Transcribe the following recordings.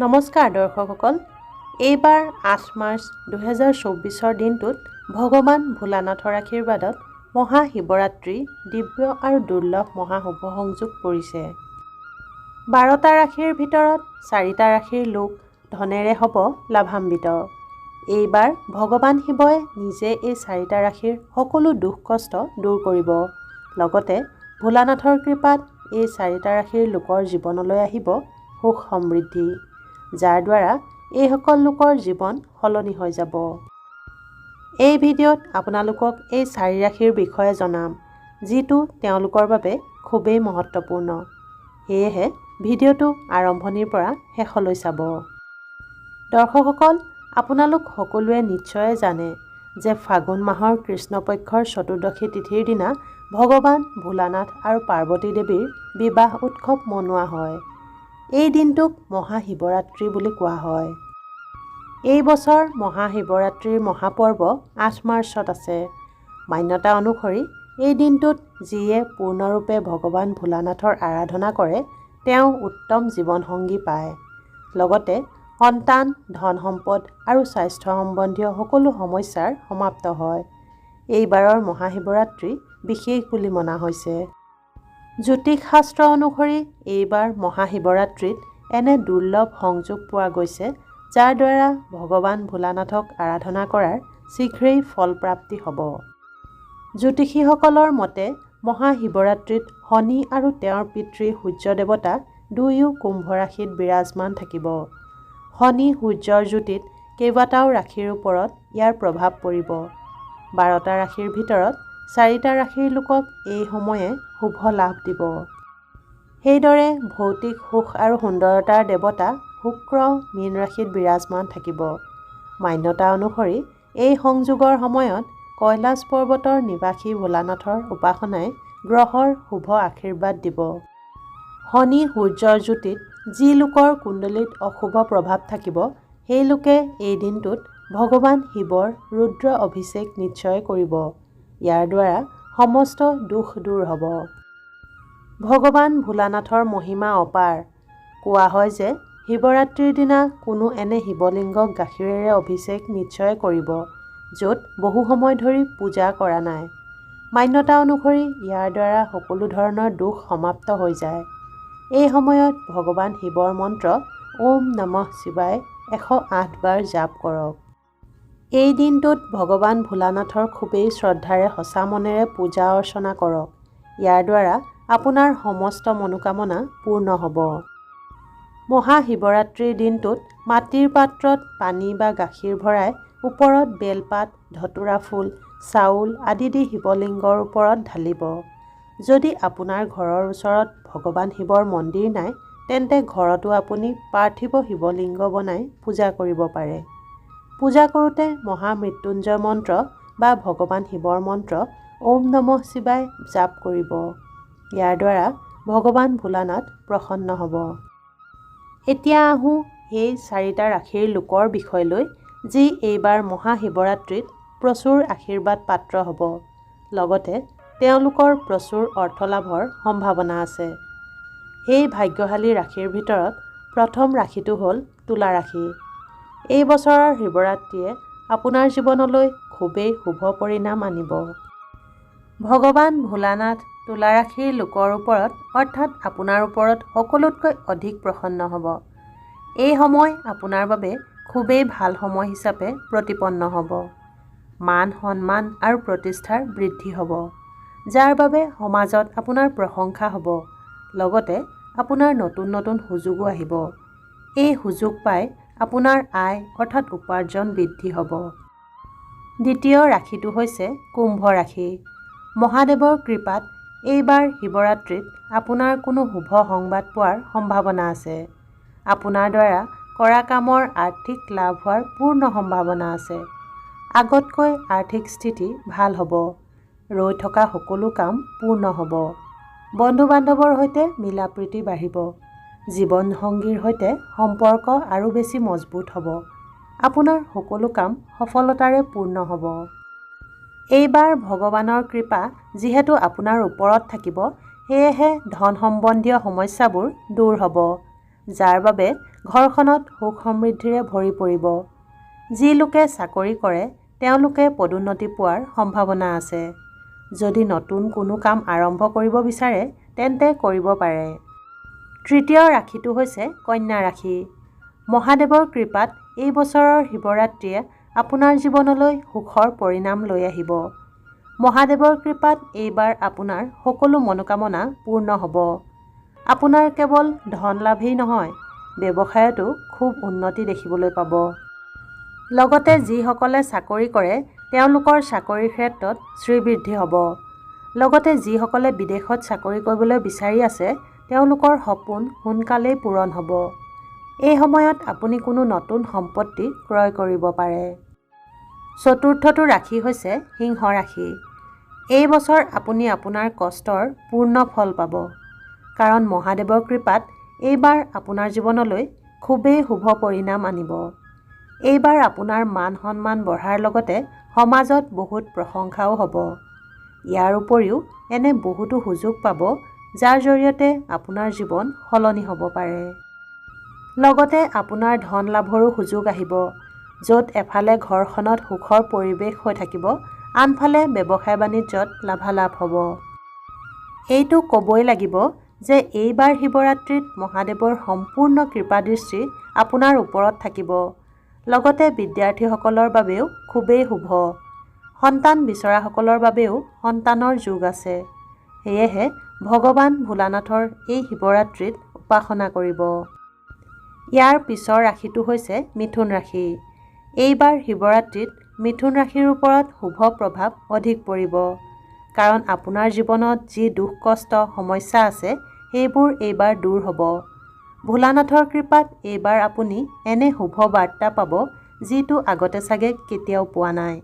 নমস্কাৰ দৰ্শকসকল, এইবাৰ 8 মাৰ্চ 2024 দিনটোত ভগৱান ভোলানাথৰ আশীৰ্বাদত মহাশিৱৰাত্ৰি দিব্য আৰু দুৰ্লভ মহাশুভ সংযোগ পৰিছে। 12টা ৰাশিৰ ভিতৰত 4টা ৰাশিৰ লোক ধনেৰে হ'ব লাভান্বিত। এইবাৰ ভগৱান শিৱই নিজে এই 4টা ৰাশিৰ সকলো দুখ কষ্ট দূৰ কৰিব। লগতে ভোলানাথৰ কৃপাত এই 4টা ৰাশিৰ লোকৰ জীৱনলৈ আহিব সুখ সমৃদ্ধি, যাৰ দ্বাৰা এইসকল লোকৰ জীৱন সলনি হৈ যাব। এই ভিডিঅ'ত আপোনালোকক এই 4 ৰাশিৰ বিষয়ে জনাম, যিটো তেওঁলোকৰ বাবে খুবেই মহত্বপূৰ্ণ। সেয়েহে ভিডিঅ'টো আৰম্ভণিৰ পৰা শেষলৈ চাব। দৰ্শকসকল, আপোনালোক সকলোৱে নিশ্চয় জানে যে ফাগুন মাহৰ কৃষ্ণপক্ষৰ চতুৰ্দশী তিথিৰ দিনা ভগৱান ভোলানাথ আৰু পাৰ্বতী দেৱীৰ বিবাহ উৎসৱ মনোৱা হয়। এই দিনটোক মহাশিৱৰাত্ৰি বুলি কোৱা হয়। এই বছৰ মহাশিৱৰাত্ৰিৰ মহাপৰ্ব 8 মাৰ্চত আছে। মান্যতা অনুসৰি এই দিনটোত যিয়ে পূৰ্ণৰূপে ভগৱান ভোলানাথৰ আৰাধনা কৰে তেওঁ উত্তম জীৱনসংগী পায়। লগতে সন্তান, ধন সম্পদ আৰু স্বাস্থ্য সম্বন্ধীয় সকলো সমস্যাৰ সমাপ্ত হয়। এইবাৰৰ মহাশিৱৰাত্ৰি বিশেষ বুলি মনা হৈছে। জ্যোতিষ শাস্ত্ৰ অনুসৰি এইবাৰ মহাশিৱৰাত্ৰিত এনে দুৰ্লভ সংযোগ পোৱা গৈছে, যাৰ দ্বাৰা ভগৱান ভোলানাথক আৰাধনা কৰাৰ শীঘ্ৰেই ফলপ্ৰাপ্তি হ'ব। জ্যোতিষীসকলৰ মতে মহাশিৱৰাত্ৰিত শনি আৰু তেওঁৰ পিতৃ সূৰ্য দেৱতা দুয়ো কুম্ভ ৰাশিত বিৰাজমান থাকিব। শনি সূৰ্যৰ জ্যোতিত কেইবাটাও ৰাশিৰ ওপৰত ইয়াৰ প্ৰভাৱ পৰিব। 12টা ৰাশিৰ ভিতৰত 4টা ৰাশিৰ লোকক এই সময়ে শুভ লাভ দিব। সেইদৰে ভৌতিক সুখ আৰু সুন্দৰতাৰ দেৱতা শুক্ৰ মীন ৰাশিত বিৰাজমান থাকিব। মান্যতা অনুসৰি এই সংযোগৰ সময়ত কৈলাশ পৰ্বতৰ নিবাসী ভোলানাথৰ উপাসনাই গ্ৰহৰ শুভ আশীৰ্বাদ দিব। শনি সূৰ্যৰ জ্যোতিত যি লোকৰ কুণ্ডলীত অশুভ প্ৰভাৱ থাকিব, সেই লোকে এই দিনটোত ভগৱান শিৱৰ ৰুদ্ৰ অভিষেক নিশ্চয় কৰিব। ইয়াৰ দ্বাৰা সমস্ত দুখ দূৰ হ'ব। ভগৱান ভোলানাথৰ মহিমা অপাৰ। কোৱা হয় যে শিৱৰাত্ৰিৰ দিনা কোনো এনে শিৱলিংগক গাখীৰেৰে অভিষেক নিশ্চয় কৰিব, য'ত বহু সময় ধৰি পূজা কৰা নাই। মান্যতা অনুসৰি ইয়াৰ দ্বাৰা সকলো ধৰণৰ দুখ সমাপ্ত হৈ যায়। এই সময়ত ভগৱান শিৱৰ মন্ত্ৰ ওম নমঃ শিৱায় 108 বাৰ জাপ কৰক। এই দিনটোত ভগৱান ভোলানাথৰ খুবেই শ্ৰদ্ধাৰে সঁচা মনেৰে পূজা অৰ্চনা কৰক। ইয়াৰ দ্বাৰা আপোনাৰ সমস্ত মনোকামনা পূৰ্ণ হ'ব। মহাশিৱৰাত্ৰিৰ দিনটোত মাটিৰ পাত্ৰত পানী বা গাখীৰ ভৰাই ওপৰত বেলপাত, ধতুৰা ফুল, চাউল আদি দি শিৱলিংগৰ ওপৰত ঢালিব। যদি আপোনাৰ ঘৰৰ ওচৰত ভগৱান শিৱৰ মন্দিৰ নাই, তেন্তে ঘৰতো আপুনি পাৰ্থিৱ শিৱলিংগ বনাই পূজা কৰিব পাৰে। পূজা কৰোঁতে মহামৃত্যুঞ্জয় মন্ত্ৰ বা ভগৱান শিৱৰ মন্ত্ৰ ওম নমঃ শিৱায় জাপ কৰিব। ইয়াৰ দ্বাৰা ভগৱান ভোলানাথ প্ৰসন্ন হ'ব। এতিয়া আহোঁ সেই 4টা ৰাশিৰ লোকৰ বিষয়লৈ, যি এইবাৰ মহাশিৱৰাত্ৰিত প্ৰচুৰ আশীৰ্বাদ পাত্ৰ হ'ব। লগতে তেওঁলোকৰ প্ৰচুৰ অৰ্থলাভৰ সম্ভাৱনা আছে। সেই ভাগ্যশালী ৰাশিৰ ভিতৰত প্ৰথম ৰাশিটো হ'ল তুলা ৰাশি। এই বছৰৰ শিৱৰাত্ৰিয়ে আপোনাৰ জীৱনলৈ খুবেই শুভ পৰিণাম আনিব। ভগৱান ভোলানাথ তুলা ৰাশিৰ লোকৰ ওপৰত অৰ্থাৎ আপোনাৰ ওপৰত সকলোতকৈ অধিক প্ৰসন্ন হ'ব। এই সময় আপোনাৰ বাবে খুবেই ভাল সময় হিচাপে প্ৰতিপন্ন হ'ব। মান সন্মান আৰু প্ৰতিষ্ঠাৰ বৃদ্ধি হ'ব, যাৰ বাবে সমাজত আপোনাৰ প্ৰশংসা হ'ব। লগতে আপোনাৰ নতুন নতুন সুযোগো আহিব। এই সুযোগ পাই আপোনাৰ আয় অৰ্থাৎ উপাৰ্জন বৃদ্ধি হ'ব। দ্বিতীয় ৰাশিটো হৈছে কুম্ভ ৰাশি। মহাদেৱৰ কৃপাত এইবাৰ শিৱৰাত্ৰিত আপোনাৰ কোনো শুভ সংবাদ পোৱাৰ সম্ভাৱনা আছে। আপোনাৰ দ্বাৰা কৰা কামৰ আৰ্থিক লাভ হোৱাৰ পূৰ্ণ সম্ভাৱনা আছে। আগতকৈ আৰ্থিক স্থিতি ভাল হ'ব। ৰৈ থকা সকলো কাম পূৰ্ণ হ'ব। বন্ধু বান্ধৱৰ সৈতে মিলা প্ৰীতি বাঢ়িব। জীৱনসংগীৰ সৈতে সম্পৰ্ক আৰু বেছি মজবুত হ'ব। আপোনাৰ সকলো কাম সফলতাৰে পূৰ্ণ হ'ব। এইবাৰ ভগৱানৰ কৃপা যিহেতু আপোনাৰ ওপৰত থাকিব, সেয়েহে ধন সম্বন্ধীয় সমস্যাবোৰ দূৰ হ'ব, যাৰ বাবে ঘৰখনত সুখ সমৃদ্ধিৰে ভৰি পৰিব। যি লোকে চাকৰি কৰে তেওঁলোকে পদোন্নতি পোৱাৰ সম্ভাৱনা আছে। যদি নতুন কোনো কাম আৰম্ভ কৰিব বিচাৰে তেন্তে কৰিব পাৰে। তৃতীয় ৰাশিটো হৈছে কন্যা ৰাশি। মহাদেৱৰ কৃপাত এই বছৰৰ শিৱৰাত্ৰিয়ে আপোনাৰ জীৱনলৈ সুখৰ পৰিণাম লৈ আহিব। মহাদেৱৰ কৃপাত এইবাৰ আপোনাৰ সকলো মনোকামনা পূৰ্ণ হ'ব। আপোনাৰ কেৱল ধন লাভেই নহয়, ব্যৱসায়তো খুব উন্নতি দেখিবলৈ পাব। লগতে যিসকলে চাকৰি কৰে তেওঁলোকৰ চাকৰিৰ ক্ষেত্ৰত শ্ৰীবৃদ্ধি হ'ব। লগতে যিসকলে বিদেশত চাকৰি কৰিবলৈ বিচাৰি আছে তেওঁলোকৰ সপোন সোনকালেই পূৰণ হ'ব। এই সময়ত আপুনি কোনো নতুন সম্পত্তি ক্ৰয় কৰিব পাৰে। চতুৰ্থটো ৰাশি হৈছে সিংহ ৰাশি। এই বছৰ আপুনি আপোনাৰ কষ্টৰ পূৰ্ণ ফল পাব। কাৰণ মহাদেৱৰ কৃপাত এইবাৰ আপোনাৰ জীৱনলৈ খুবেই শুভ পৰিণাম আনিব। এইবাৰ আপোনাৰ মান সন্মান বঢ়াৰ লগতে সমাজত বহুত প্ৰশংসাও হ'ব। ইয়াৰ উপৰিও এনে বহুতো সুযোগ পাব যাৰ জৰিয়তে আপোনাৰ জীৱন সলনি হ'ব পাৰে। লগতে আপোনাৰ ধন লাভৰো সুযোগ আহিব, য'ত এফালে ঘৰখনত সুখৰ পৰিৱেশ হৈ থাকিব, আনফালে ব্যৱসায় বাণিজ্যত লাভালাভ হ'ব। এইটো ক'বই লাগিব যে এইবাৰ শিৱৰাত্ৰিত মহাদেৱৰ সম্পূৰ্ণ কৃপাদৃষ্টি আপোনাৰ ওপৰত থাকিব। লগতে বিদ্যাৰ্থীসকলৰ বাবেও খুবেই শুভ। সন্তান বিচৰাসকলৰ বাবেও সন্তানৰ যোগ আছে। সেয়েহে ভগৱান ভোলানাথৰ এই শিৱৰাত্ৰিত উপাসনা কৰিব। ইয়াৰ পিছৰ ৰাশিটো হৈছে মিথুন ৰাশি। এইবাৰ শিৱৰাত্ৰিত মিথুন ৰাশিৰ ওপৰত শুভ প্ৰভাৱ অধিক পৰিব। কাৰণ আপোনাৰ জীৱনত যি দুখ কষ্ট সমস্যা আছে সেইবোৰ এইবাৰ দূৰ হ'ব। ভোলানাথৰ কৃপাত এইবাৰ আপুনি এনে শুভ বাৰ্তা পাব যিটো আগতে চাগে কেতিয়াও পোৱা নাই।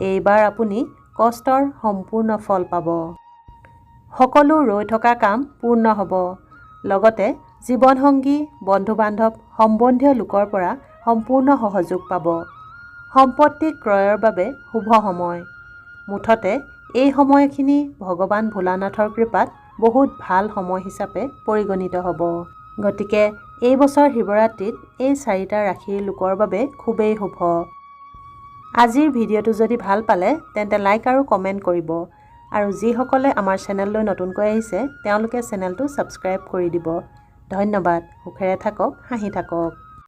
এইবাৰ আপুনি কষ্টৰ সম্পূৰ্ণ ফল পাব। সকলো ৰৈ থকা কাম পূৰ্ণ হ'ব। লগতে জীৱনসংগী, বন্ধু-বান্ধৱ, সম্বন্ধীয় লোকৰ পৰা সম্পূৰ্ণ সহযোগ পাব। সম্পত্তি ক্ৰয়ৰ বাবে শুভ সময়। মুঠতে এই সময়খিনি ভগৱান ভোলানাথৰ কৃপাত বহুত ভাল সময় হিচাপে পৰিগণিত হ'ব। গতিকে এই বছৰ শিৱৰাত্ৰিত এই 4টা ৰাশিৰ লোকৰ বাবে খুবেই শুভ। আজিৰ ভিডিঅ'টো যদি ভাল পালে তেন্তে লাইক আৰু কমেণ্ট কৰিব। আৰু যিসকলে আমাৰ চেনেললৈ নতুনকৈ আহিছে তেওঁলোকে চেনেলটো ছাবস্ক্ৰাইব কৰি দিব। ধন্যবাদ। সুখেৰে থাকক, হাঁহি থাকক।